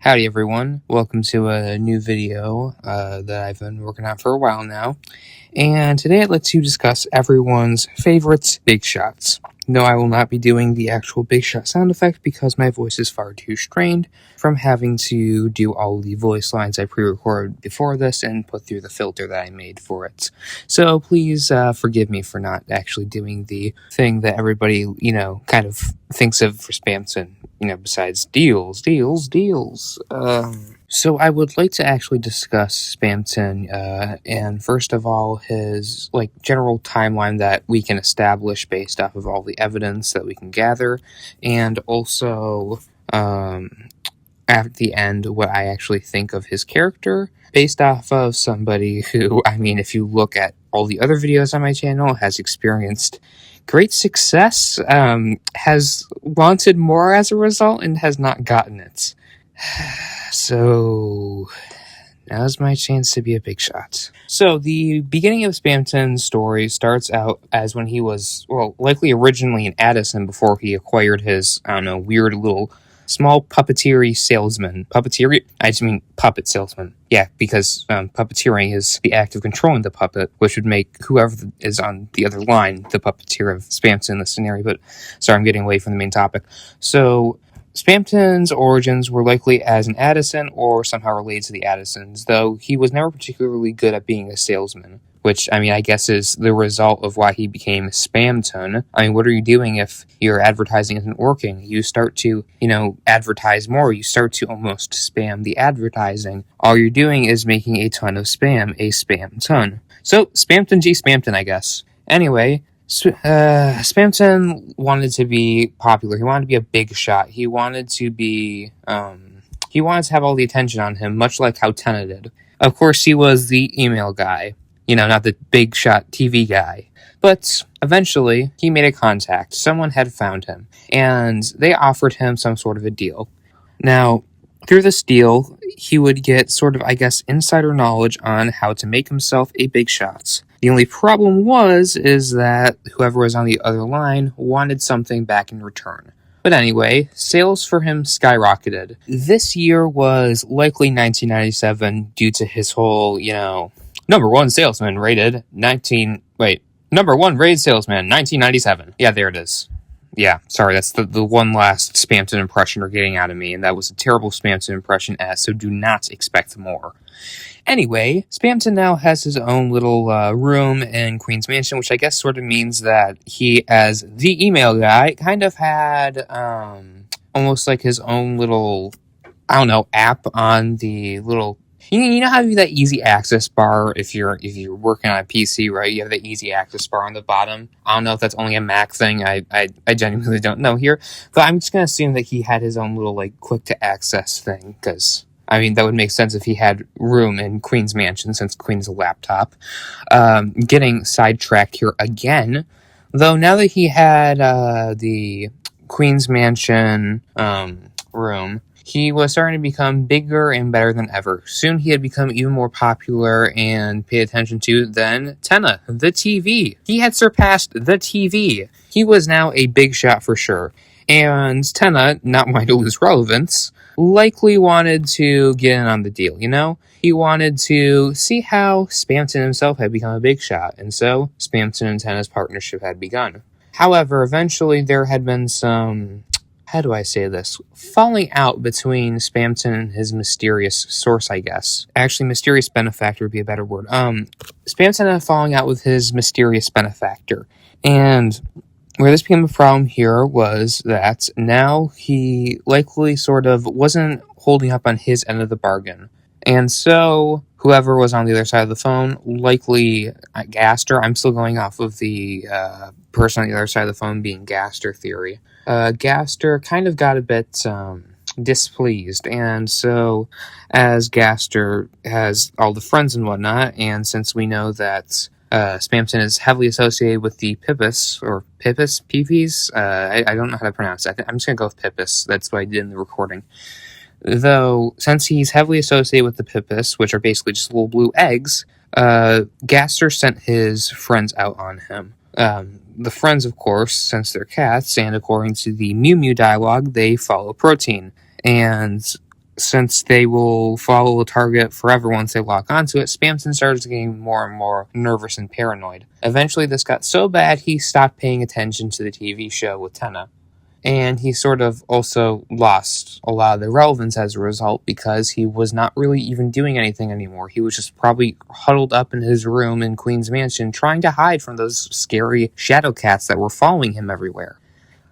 Howdy everyone, welcome to a new video that I've been working on for a while now, and today I'd like to discuss everyone's favorite big shots. No, I will not be doing the actual big shot sound effect because my voice is far too strained from having to do all the voice lines I pre-recorded before this and put through the filter that I made for it. So please forgive me for not actually doing the thing that everybody, kind of thinks of for Spamton, besides deals. So I would like to actually discuss Spamton, and first of all, his general timeline that we can establish based off of all the evidence that we can gather, and also at the end, what I actually think of his character, based off of somebody who, if you look at all the other videos on my channel, has experienced great success, has wanted more as a result, and has not gotten it. So now's my chance to be a big shot. So the beginning of Spamton's story starts out as when he was, likely originally an Addison before he acquired his, weird little small puppeteering salesman. Puppeteering? I just mean puppet salesman. Yeah, because puppeteering is the act of controlling the puppet, which would make whoever is on the other line the puppeteer of Spamton in this scenario. But sorry, I'm getting away from the main topic. So Spamton's origins were likely as an Addison or somehow related to the Addisons, though he was never particularly good at being a salesman, which, I guess is the result of why he became Spamton. What are you doing if your advertising isn't working? You start to, advertise more. You start to almost spam the advertising. All you're doing is making a ton of spam, a spam ton. So, Spamton G. Spamton, I guess. Anyway, Spamton wanted to be popular. He wanted to be a big shot. He wanted to be, he wanted to have all the attention on him, much like how Tenna did. Of course, he was the email guy. Not the big shot TV guy. But eventually, he made a contact. Someone had found him, and they offered him some sort of a deal. Now, through this deal, he would get sort of, insider knowledge on how to make himself a big shot. The only problem is that whoever was on the other line wanted something back in return. But anyway, sales for him skyrocketed. This year was likely 1997 due to his whole, number one salesman rated number one rated salesman, 1997. Yeah, there it is. Yeah, sorry, that's the one last Spamton impression you're getting out of me, and that was a terrible Spamton impression, so do not expect more. Anyway, Spamton now has his own little room in Queen's Mansion, which I guess sort of means that he, as the email guy, kind of had almost like his own little, app on the little. You know how you have that easy access bar if you're working on a PC, right? You have the easy access bar on the bottom. I don't know if that's only a Mac thing. I genuinely don't know here. But I'm just going to assume that he had his own little, quick to access thing. Because, that would make sense if he had room in Queen's Mansion since Queen's a laptop. Getting sidetracked here again. Though now that he had the Queen's Mansion room, he was starting to become bigger and better than ever. Soon he had become even more popular and paid attention to than Tenna, the TV. He had surpassed the TV. He was now a big shot for sure. And Tenna, not wanting to lose relevance, likely wanted to get in on the deal, He wanted to see how Spamton himself had become a big shot, and so Spamton and Tenna's partnership had begun. However, eventually there had been some, falling out between Spamton and his mysterious source, I guess. Actually, mysterious benefactor would be a better word. Spamton had falling out with his mysterious benefactor. And where this became a problem here was that now he likely sort of wasn't holding up on his end of the bargain. And so whoever was on the other side of the phone, likely Gaster, I'm still going off of the person on the other side of the phone being Gaster theory. Gaster kind of got a bit displeased, and so as Gaster has all the friends and whatnot, and since we know that Spamton is heavily associated with the Pippis, or Pippies, I don't know how to pronounce it. I'm just going to go with Pippis. That's what I did in the recording. Though, since he's heavily associated with the Pippis, which are basically just little blue eggs, Gaster sent his friends out on him. The friends, of course, since they're cats, and according to the Mew Mew dialogue, they follow protein. And since they will follow a target forever once they lock onto it, Spamton started getting more and more nervous and paranoid. Eventually, this got so bad he stopped paying attention to the TV show with Tenna. And he sort of also lost a lot of the relevance as a result because he was not really even doing anything anymore. He was just probably huddled up in his room in Queen's Mansion trying to hide from those scary shadow cats that were following him everywhere.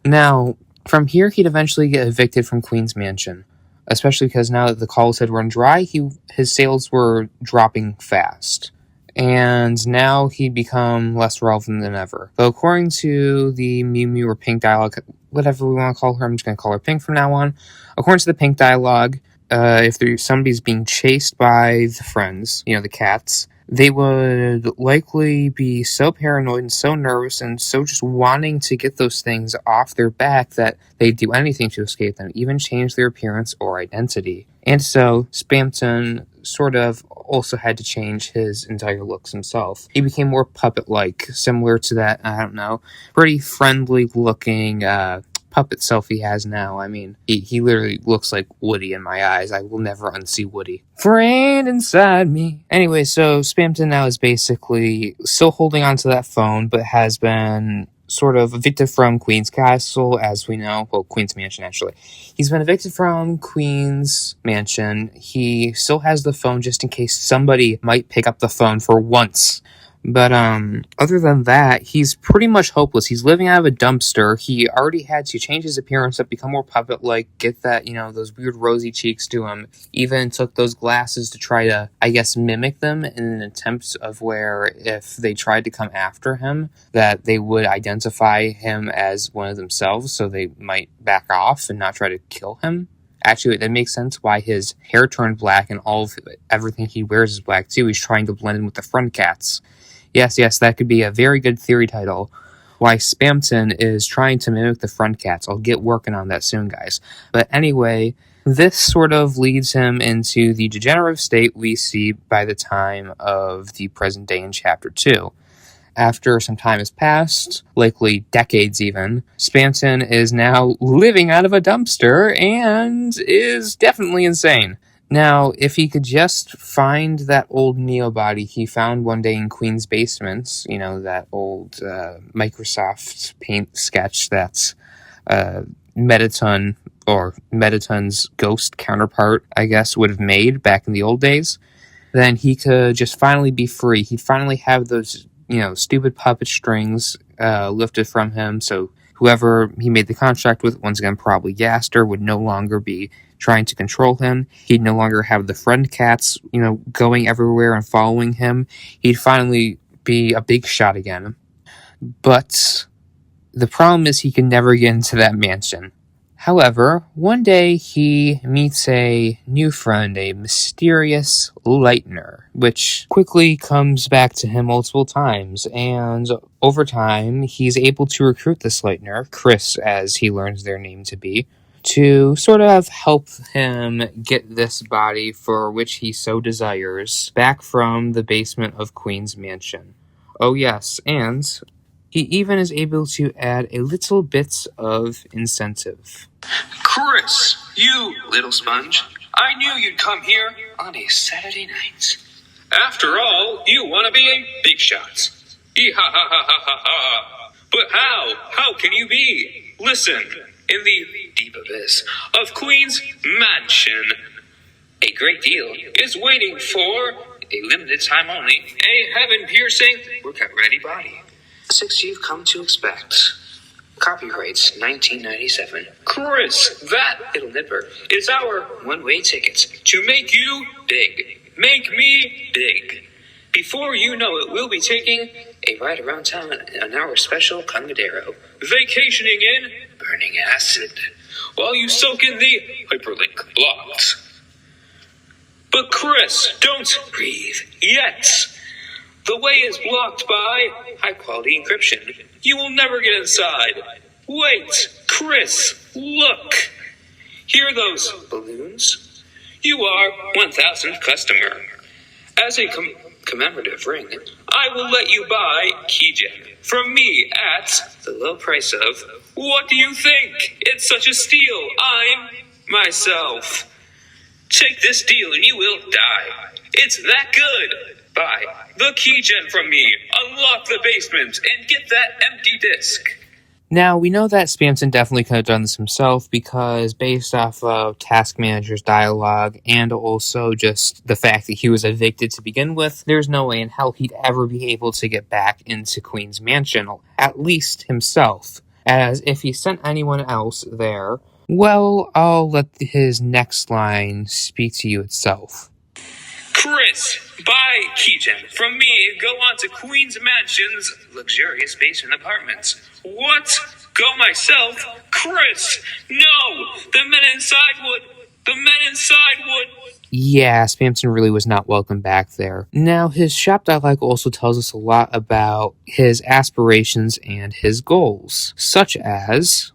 Now, from here, he'd eventually get evicted from Queen's Mansion, especially because now that the calls had run dry, his sales were dropping fast. And now he'd become less relevant than ever. Though according to the Mew Mew or Pink dialogue, whatever we want to call her, I'm just going to call her Pink from now on. According to the Pink dialogue, if somebody's being chased by the friends, the cats, they would likely be so paranoid and so nervous and so just wanting to get those things off their back that they'd do anything to escape them, even change their appearance or identity. And so Spamton sort of also had to change his entire looks himself. He became more puppet-like, similar to that, pretty friendly-looking puppet self he has now. I mean, he literally looks like Woody in my eyes. I will never unsee Woody. Friend inside me. Anyway, so Spamton now is basically still holding onto that phone, but has been sort of evicted from Queen's Castle, as we know. Well, Queen's Mansion, actually. He's been evicted from Queen's Mansion. He still has the phone just in case somebody might pick up the phone for once. But other than that, he's pretty much hopeless. He's living out of a dumpster. He already had to change his appearance up, become more puppet-like, get that, those weird rosy cheeks to him. Even took those glasses to try to, mimic them in an attempt of where if they tried to come after him, that they would identify him as one of themselves, so they might back off and not try to kill him. Actually, that makes sense why his hair turned black and everything he wears is black, too. He's trying to blend in with the front cats. Yes, that could be a very good theory title. Why Spamton is trying to mimic the front cats. I'll get working on that soon, guys. But anyway, this sort of leads him into the degenerative state we see by the time of the present day in Chapter 2. After some time has passed, likely decades even, Spamton is now living out of a dumpster and is definitely insane. Now, if he could just find that old Neo body he found one day in Queen's basement, that old Microsoft Paint sketch that's Metaton, or Metaton's ghost counterpart, I guess, would have made back in the old days, then he could just finally be free. He'd finally have those, stupid puppet strings lifted from him, so whoever he made the contract with, once again, probably Gaster, would no longer be trying to control him. He'd no longer have the friend cats, going everywhere and following him. He'd finally be a big shot again. But the problem is he can never get into that mansion. However, one day he meets a new friend, a mysterious Lightner, which quickly comes back to him multiple times, and over time he's able to recruit this Lightner, Chris as he learns their name to be, to sort of help him get this body for which he so desires back from the basement of Queen's Mansion. Oh yes, and he even is able to add a little bit of incentive. Chris, you little sponge. I knew you'd come here on a Saturday night. After all, you want to be a big shot. Ee-ha-ha-ha-ha-ha-ha. But how? How can you be? Listen, in the deep abyss of Queen's Mansion, a great deal is waiting for a limited time only, a heaven-piercing, workout-ready body. 6 you've come to expect. Copyrights 1997. Chris, that little nipper is our one-way ticket to make you big. Make me big. Before you know it, we'll be taking a ride around town on our special Congadero. Vacationing in burning acid while you soak in the hyperlink blocks. But Chris, don't breathe yet. The way is blocked by high-quality encryption. You will never get inside. Wait, Chris, look. Hear those balloons? You are 1,000th customer. As a commemorative ring, I will let you buy Keygen from me at the low price of, what do you think? It's such a steal. I'm myself. Take this deal and you will die. It's that good. Buy the keygen from me, unlock the basement, and get that empty disc. Now, we know that Spamton definitely could have done this himself because based off of Task Manager's dialogue and also just the fact that he was evicted to begin with, there's no way in hell he'd ever be able to get back into Queen's Mansion, at least himself. As if he sent anyone else there, well, I'll let his next line speak to you itself. Chris, buy keygen from me and go on to Queen's Mansion's luxurious basement apartments. What? Go myself? Chris! No! The men inside would! The men inside would! Yeah, Spamton really was not welcome back there. Now, his shop dialogue also tells us a lot about his aspirations and his goals, such as...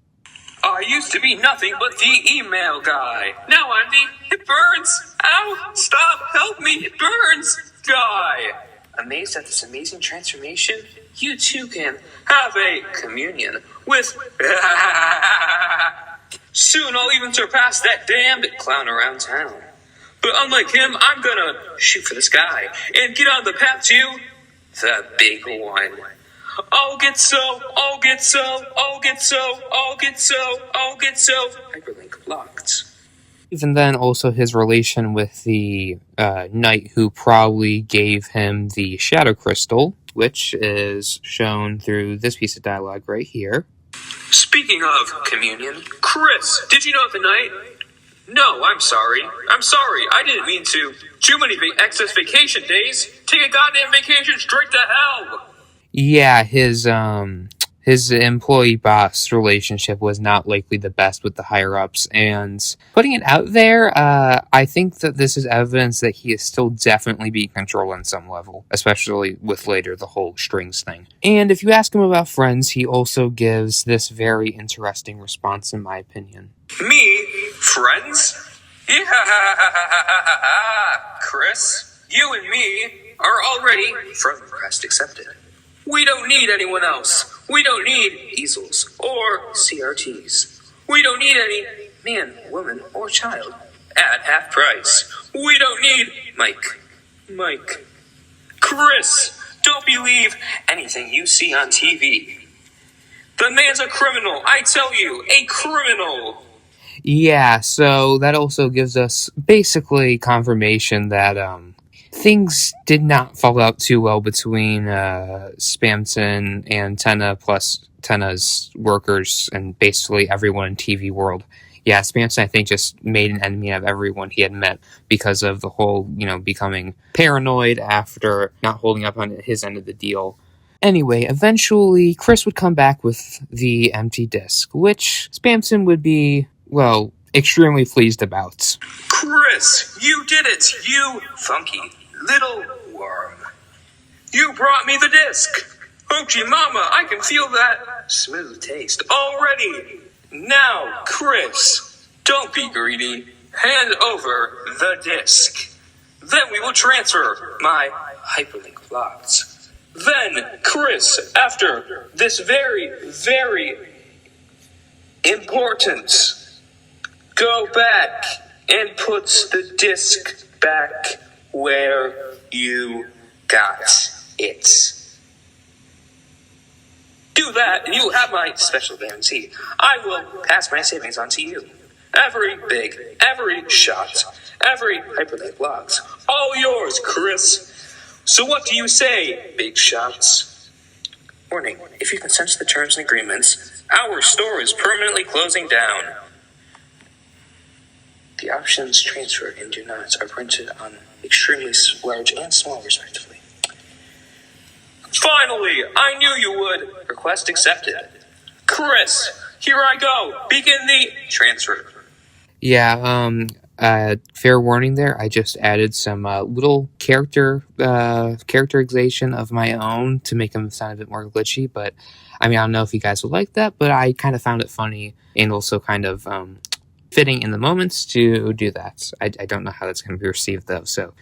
I used to be nothing but the email guy. Now I'm the it burns! Ow! Stop! Help me! It burns! Guy! Amazed at this amazing transformation? You too can have a communion with... Soon I'll even surpass that damned clown around town. But unlike him, I'm gonna shoot for the sky and get on the path to the big one. I'll get so hyperlink blocked. Even then, also his relation with the knight who probably gave him the shadow crystal, which is shown through this piece of dialogue right here. Speaking of communion, Chris, did you know the knight? No, I'm sorry. I didn't mean to. Too many excess vacation days. Take a goddamn vacation straight to hell. Yeah, his employee-boss relationship was not likely the best with the higher-ups, and putting it out there, I think that this is evidence that he is still definitely being controlled on some level, especially with later the whole strings thing. And if you ask him about friends, he also gives this very interesting response, in my opinion. Me? Friends? Yeah, Chris, you and me are already friend request accepted. We don't need anyone else. We don't need easels or CRTs. We don't need any man, woman, or child at half price. We don't need Mike. Chris, don't believe anything you see on TV. The man's a criminal, I tell you, a criminal. Yeah, so that also gives us basically confirmation that things did not fall out too well between Spamton and Tenna, plus Tenna's workers and basically everyone in TV world. Yeah, Spamton, I think, just made an enemy of everyone he had met because of the whole, becoming paranoid after not holding up on his end of the deal. Anyway, eventually, Chris would come back with the empty disc, which Spamton would be, well, extremely pleased about. Chris, you did it, you funky little worm. You brought me the disc. Ochi mama, I can feel that smooth taste already. Now, Chris, don't be greedy. Hand over the disc. Then we will transfer my hyperlink blocks. Then, Chris, after this very, very important, go back and put the disc back where you got it. Do that, and you will have my special guarantee. I will pass my savings on to you. Every big, every shot, every hyperlink logs. All yours, Chris. So what do you say, big shots? Warning, if you consent to the terms and agreements, our store is permanently closing down. The options transferred and do nots are printed on extremely large and small, respectively. Finally, I knew you would. Request accepted. Chris, here I go. Begin the transfer. Yeah, fair warning there. I just added some little characterization of my own to make them sound a bit more glitchy. But I don't know if you guys would like that, but I kind of found it funny and also kind of fitting in the moments to do that. I don't know how that's going to be received though, so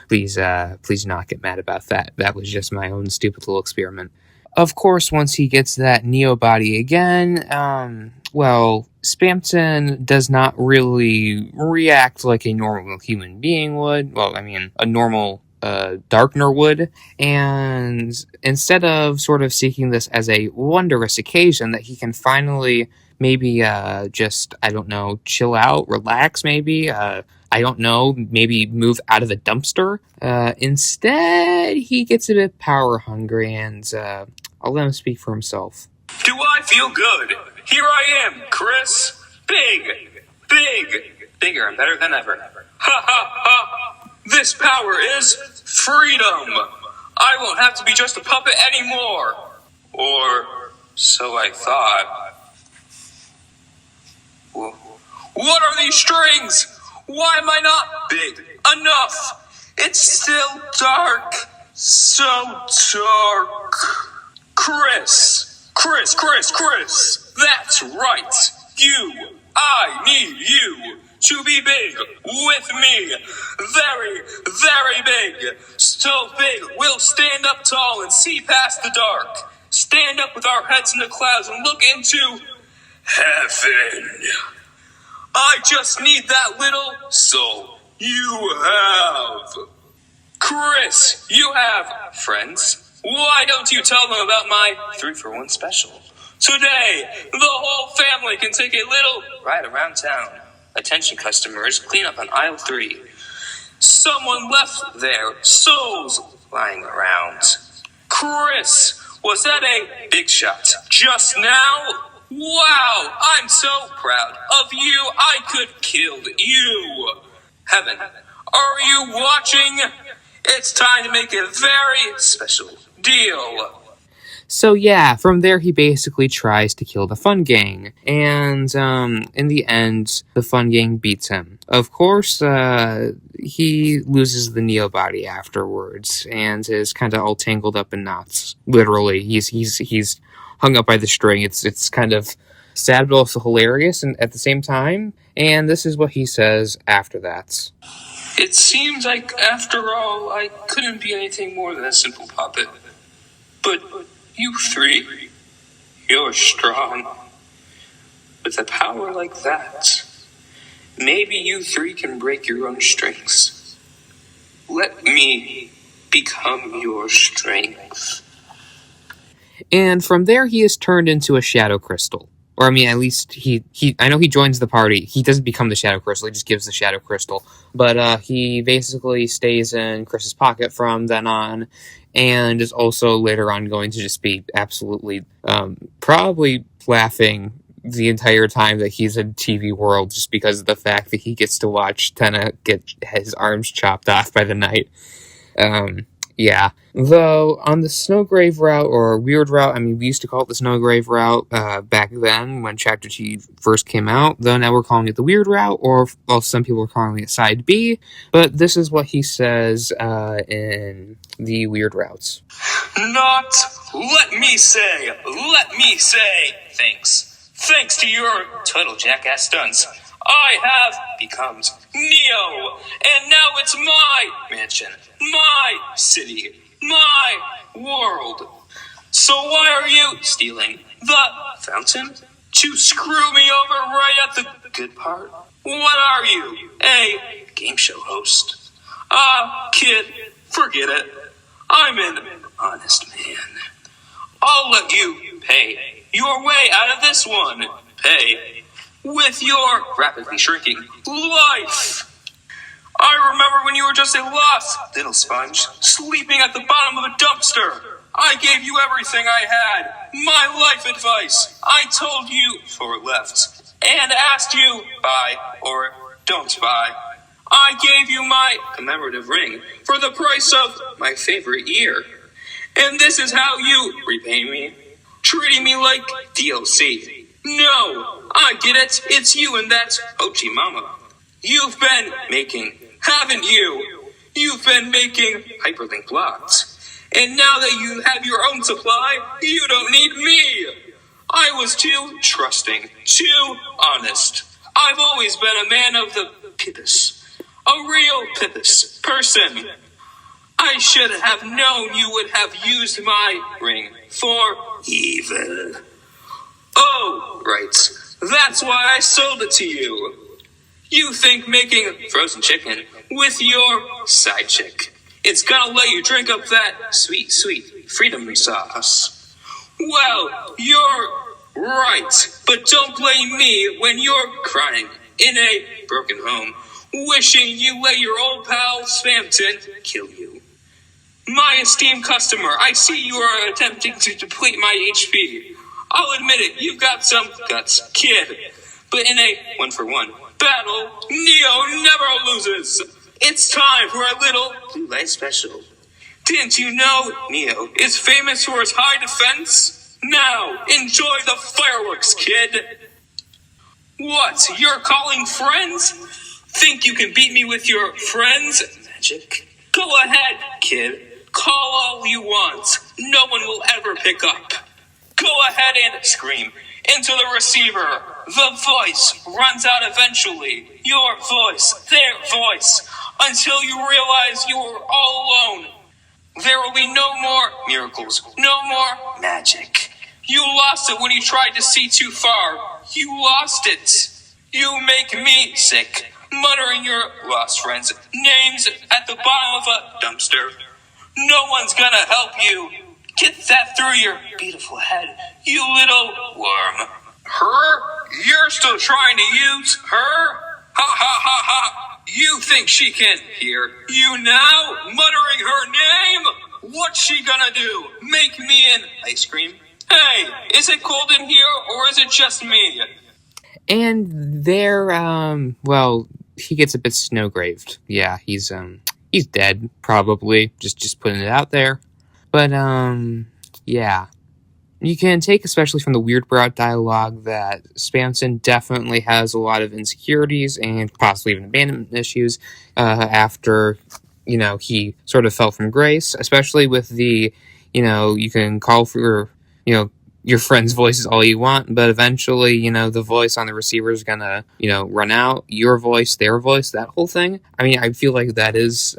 please do not get mad about that. That was just my own stupid little experiment. Of course, once he gets that Neo body again, Spamton does not really react like a normal human being would. Well, I mean, a normal Darkner would. And instead of sort of seeking this as a wondrous occasion that he can finally maybe just, I don't know, chill out, relax maybe, I don't know, maybe move out of the dumpster. Instead, he gets a bit power hungry, and I'll let him speak for himself. Do I feel good? Here I am, Chris. Bigger and better than ever. Ha ha ha! This power is freedom. I won't have to be just a puppet anymore. Or so I thought. What are these strings? Why am I not big enough? It's still dark. So dark. Chris. That's right. I need you to be big with me. Very, very big. So big, we'll stand up tall and see past the dark. Stand up with our heads in the clouds and look into heaven. I just need that little soul you have. Chris, you have friends. Why don't you tell them about my 3-for-1 special? Today, the whole family can take a little ride around town. Attention customers, clean up on aisle 3. Someone left their souls lying around. Chris, was that a big shot just now? Wow, I'm so proud of you. I could kill you. Heaven, are you watching? It's time to make a very special deal. So yeah, from there he basically tries to kill the Fun Gang, and in the end, the Fun Gang beats him. Of course, he loses the Neo body afterwards, and is kind of all tangled up in knots. Literally, he's hung up by the string. It's kind of sad but also hilarious, and at the same time. And this is what he says after that. It seems like, after all, I couldn't be anything more than a simple puppet. But you 3, you're strong. With a power like that, maybe you 3 can break your own strengths. Let me become your strength. And from there, he is turned into a Shadow Crystal. Or, I mean, at least I know he joins the party. He doesn't become the Shadow Crystal, he just gives the Shadow Crystal. But he basically stays in Chris's pocket from then on, and is also later on going to just be absolutely, probably laughing the entire time that he's in TV World, just because of the fact that he gets to watch Tenna get his arms chopped off by the Knight. Yeah. Though, on the Snowgrave route, or Weird route, I mean, we used to call it the Snowgrave route back then when Chapter T first came out, though now we're calling it the Weird route, or, well, some people are calling it Side B, but this is what he says in the Weird routes. Let me say, thanks to your total jackass stunts, I have become Neo, and now it's my mansion, my city, my world. So why are you stealing the fountain? To screw me over right at the good part? What are you, a game show host? Kid, forget it. I'm an honest man. I'll let you pay your way out of this one. Pay with your rapidly shrinking life. I remember when you were just a lost little sponge, sleeping at the bottom of a dumpster. I gave you everything I had, my life advice. I told you for left, and asked you buy or don't buy. I gave you my commemorative ring for the price of my favorite ear. And this is how you repay me, treating me like DLC. No, I get it. It's you and that Ochi Mama. You've been making, haven't you? You've been making hyperlink blocks. And now that you have your own supply, you don't need me. I was too trusting, too honest. I've always been a man of the pippus. A real pippus person. I should have known you would have used my ring for evil. Oh, right. That's why I sold it to you. You think making frozen chicken with your side chick, it's gonna let you drink up that sweet, sweet freedom sauce. Well, you're right, but don't blame me when you're crying in a broken home, wishing you let your old pal Spamton kill you. My esteemed customer, I see you are attempting to deplete my HP. I'll admit it, you've got some guts, kid. But in a one-for-one battle, Neo never loses. It's time for a little blue light special. Didn't you know Neo is famous for his high defense? Now, enjoy the fireworks, kid. What, you're calling friends? Think you can beat me with your friends' magic? Go ahead, kid. Call all you want. No one will ever pick up. Go ahead and scream into the receiver. The voice runs out eventually. Your voice, their voice, until you realize you are all alone. There will be no more miracles, no more magic. You lost it when you tried to see too far. You lost it. You make me sick, muttering your lost friends' names at the bottom of a dumpster. No one's gonna help you. Get that through your beautiful head, you little worm. Her? You're still trying to use her? Ha ha ha ha. You think she can hear you now? Muttering her name? What's she gonna do? Make me an ice cream? Hey, is it cold in here or is it just me? And there, well, he gets a bit snow-graved. Yeah, he's dead, probably. Just putting it out there. But, yeah. You can take, especially from the Weird Bro dialogue, that Spamton definitely has a lot of insecurities and possibly even abandonment issues after, he sort of fell from grace, especially with the, you can call for, your friend's voice is all you want, but eventually, the voice on the receiver is gonna, run out. Your voice, their voice, that whole thing. I mean, I feel like that is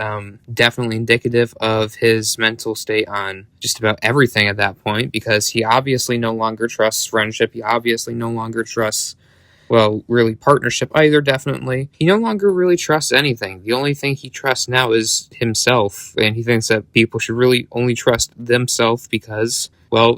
definitely indicative of his mental state on just about everything at that point, because he obviously no longer trusts friendship. He obviously no longer trusts, really partnership either, definitely. He no longer really trusts anything. The only thing he trusts now is himself, and he thinks that people should really only trust themselves because,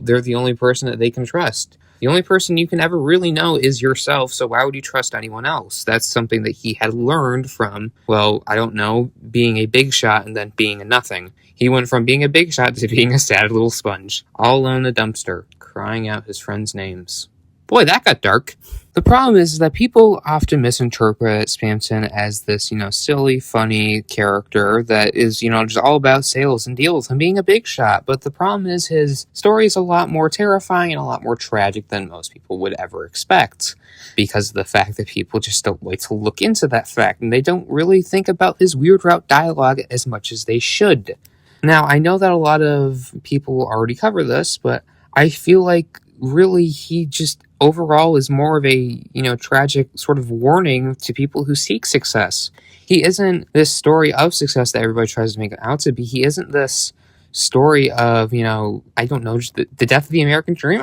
they're the only person that they can trust. The only person you can ever really know is yourself, so why would you trust anyone else? That's something that he had learned from, being a big shot and then being a nothing. He went from being a big shot to being a sad little sponge, all alone in a dumpster, crying out his friends' names. Boy, that got dark. The problem is that people often misinterpret Spamton as this, silly, funny character that is, just all about sales and deals and being a big shot. But the problem is his story is a lot more terrifying and a lot more tragic than most people would ever expect, because of the fact that people just don't like to look into that fact, and they don't really think about his weird route dialogue as much as they should. Now, I know that a lot of people already cover this, but I feel like really he just overall is more of a, tragic sort of warning to people who seek success. He isn't this story of success that everybody tries to make it out to be. He isn't this story of, just the death of the American dream.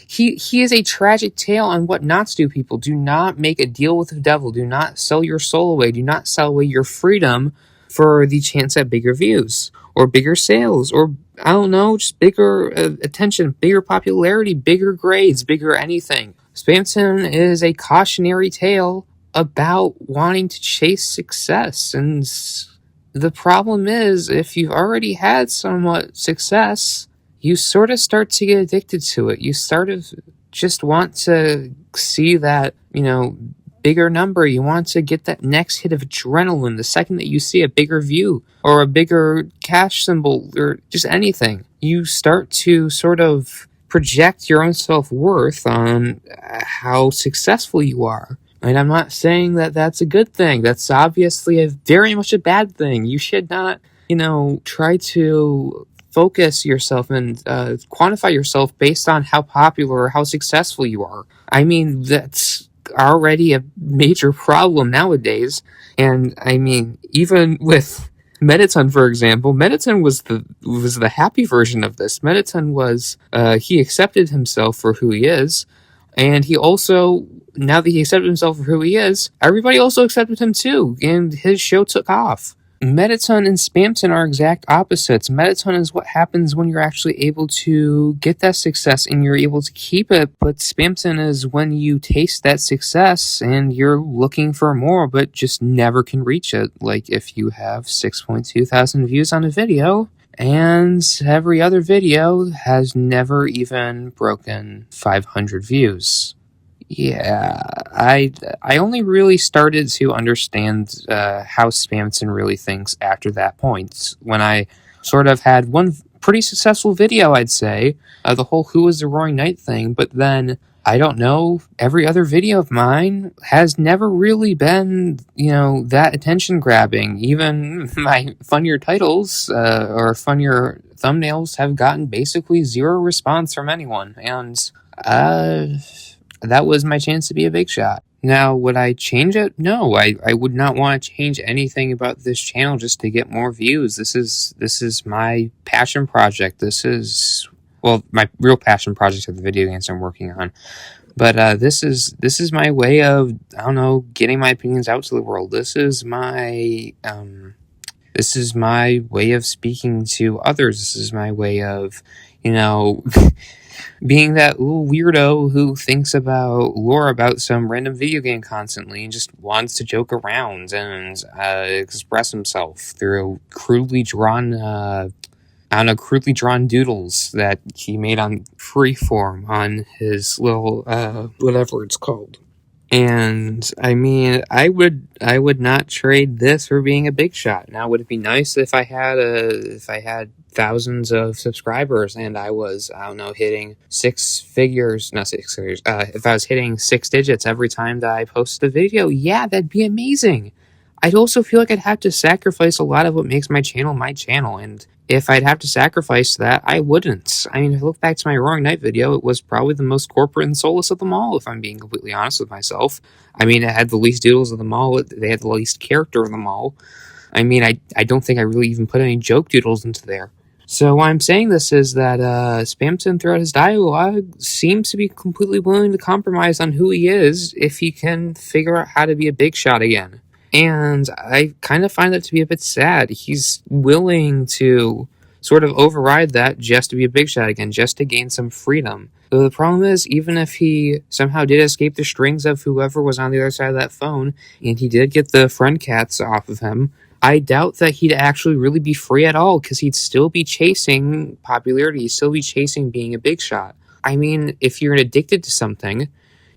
He is a tragic tale on what not to do, people. Do not make a deal with the devil. Do not sell your soul away. Do not sell away your freedom for the chance at bigger views or bigger sales or, just bigger attention, bigger popularity, bigger grades, bigger anything. Spamton is a cautionary tale about wanting to chase success. And the problem is, if you've already had somewhat success, you sort of start to get addicted to it. You sort of just want to see that, bigger number. You want to get that next hit of adrenaline the second that you see a bigger view or a bigger cash symbol or just anything. You start to sort of project your own self-worth on how successful you are. And I'm not saying that that's a good thing. That's obviously very much a bad thing. You should not, try to focus yourself and quantify yourself based on how popular or how successful you are. I mean, that's already a major problem nowadays. And I mean, even with Mediton, for example, Mediton was the happy version of this. Mediton was he accepted himself for who he is, and he also, now that he accepted himself for who he is, everybody also accepted him too, and his show took off. Mediton and Spamton are exact opposites. Mediton is what happens when you're actually able to get that success and you're able to keep it, but Spamton is when you taste that success and you're looking for more but just never can reach it. Like if you have 6.2 thousand views on a video and every other video has never even broken 500 views. Yeah, I only really started to understand how Spamton really thinks after that point, when I sort of had one pretty successful video, I'd say, the whole Who Was the Roaring Knight thing, but then, I don't know, every other video of mine has never really been, that attention-grabbing. Even my funnier titles or funnier thumbnails have gotten basically zero response from anyone, and that was my chance to be a big shot. Now, would I change it? No, I would not want to change anything about this channel just to get more views. This is my passion project. This is, well, my real passion project of the video games I'm working on. But this is my way of, I don't know, getting my opinions out to the world. This is my way of speaking to others. This is my way of, being that little weirdo who thinks about lore about some random video game constantly and just wants to joke around and express himself through crudely drawn doodles that he made on Freeform on his little whatever it's called. And I mean, I would not trade this for being a big shot. Now, would it be nice if I had thousands of subscribers and I was, I don't know, hitting not six figures, if I was hitting 6 digits every time that I posted a video? Yeah, that'd be amazing. I'd also feel like I'd have to sacrifice a lot of what makes my channel, and if I'd have to sacrifice that, I wouldn't. I mean, if I look back to my Roaring Knight video, it was probably the most corporate and soulless of them all, if I'm being completely honest with myself. I mean, it had the least doodles of them all, they had the least character of them all. I mean, I don't think I really even put any joke doodles into there. So why I'm saying this is that Spamton, throughout his dialogue, seems to be completely willing to compromise on who he is if he can figure out how to be a big shot again. And I kind of find that to be a bit sad. He's willing to sort of override that just to be a big shot again, just to gain some freedom. Though the problem is, even if he somehow did escape the strings of whoever was on the other side of that phone, and he did get the friend cats off of him, I doubt that he'd actually really be free at all, because he'd still be chasing popularity, he'd still be chasing being a big shot. I mean, if you're addicted to something,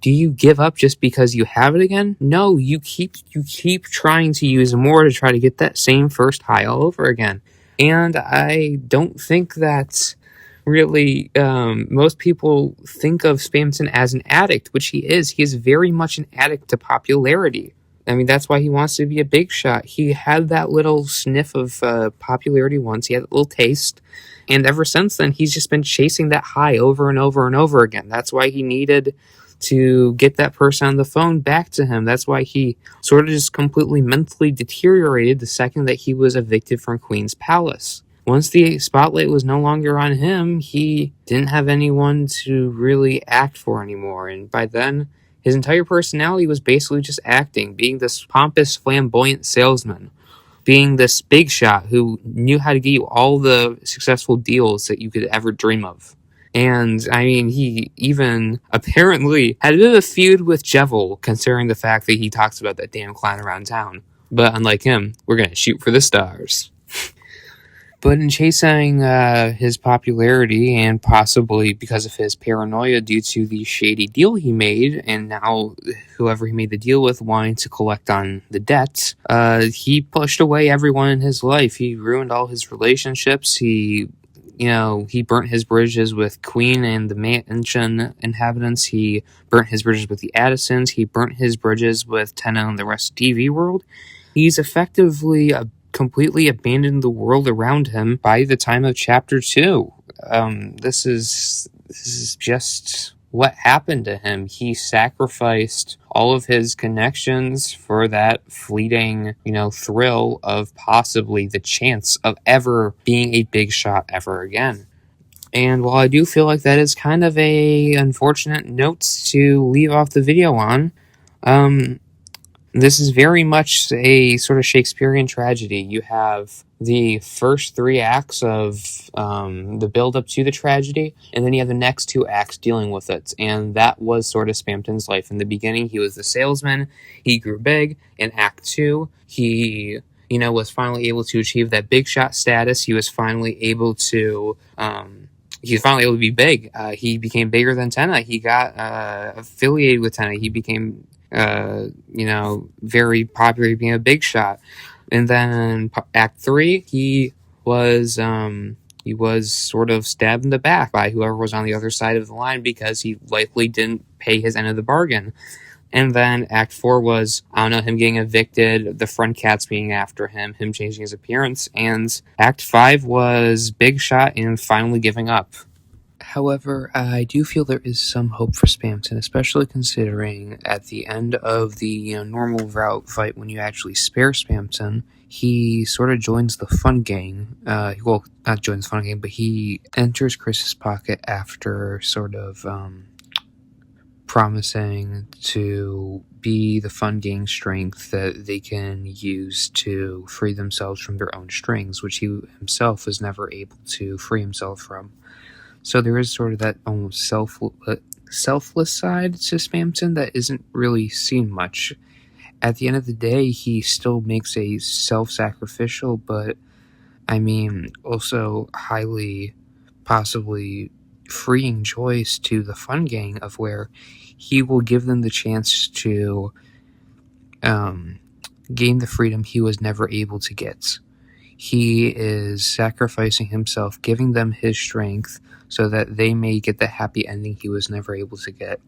do you give up just because you have it again? No, you keep trying to use more to try to get that same first high all over again. And I don't think that really most people think of Spamton as an addict, which he is. He is very much an addict to popularity. I mean, that's why he wants to be a big shot. He had that little sniff of popularity once. He had a little taste. And ever since then, he's just been chasing that high over and over and over again. That's why he needed to get that person on the phone back to him. That's why he sort of just completely mentally deteriorated the second that he was evicted from Queen's Palace. Once the spotlight was no longer on him, he didn't have anyone to really act for anymore. And by then, his entire personality was basically just acting, being this pompous, flamboyant salesman, being this big shot who knew how to get you all the successful deals that you could ever dream of. And, I mean, he even apparently had a bit of a feud with Jevil, considering the fact that he talks about that damn clown around town. But unlike him, we're going to shoot for the stars. But in chasing his popularity, and possibly because of his paranoia due to the shady deal he made, and now whoever he made the deal with wanting to collect on the debts, he pushed away everyone in his life. He ruined all his relationships. He burnt his bridges with Queen and the mansion inhabitants. He burnt his bridges with the Addisons. He burnt his bridges with Tenna and the rest of TV world. He's effectively completely abandoned the world around him by the time of Chapter 2. This is just what happened to him. He sacrificed all of his connections for that fleeting, thrill of possibly the chance of ever being a big shot ever again. And while I do feel like that is kind of a unfortunate note to leave off the video on, this is very much a sort of Shakespearean tragedy. You have the first 3 acts of the build-up to the tragedy, and then you have the next 2 acts dealing with it. And that was sort of Spamton's life. In the beginning, he was the salesman. He grew big. In Act 2, he was finally able to achieve that big shot status. He was finally able to be big. He became bigger than Tenna. He got affiliated with Tenna. He became very popular, being a big shot. And then Act 3, he was sort of stabbed in the back by whoever was on the other side of the line because he likely didn't pay his end of the bargain. And then Act 4 was, him getting evicted, the front cats being after him changing his appearance. And Act 5 was big shot and finally giving up. However, I do feel there is some hope for Spamton, especially considering at the end of the normal route fight, when you actually spare Spamton, he sort of joins the fun gang. Well, not joins the fun gang, but he enters Chris's pocket after sort of promising to be the fun gang strength that they can use to free themselves from their own strings, which he himself was never able to free himself from. So there is sort of that almost selfless side to Spamton that isn't really seen much. At the end of the day, he still makes a self-sacrificial, but also highly possibly freeing choice to the fun gang, of where he will give them the chance to gain the freedom he was never able to get. He is sacrificing himself, giving them his strength, so that they may get the happy ending he was never able to get.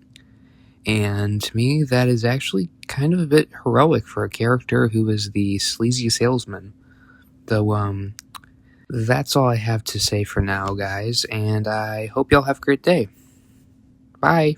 And to me, that is actually kind of a bit heroic for a character who is the sleazy salesman. Though, that's all I have to say for now, guys, and I hope y'all have a great day. Bye!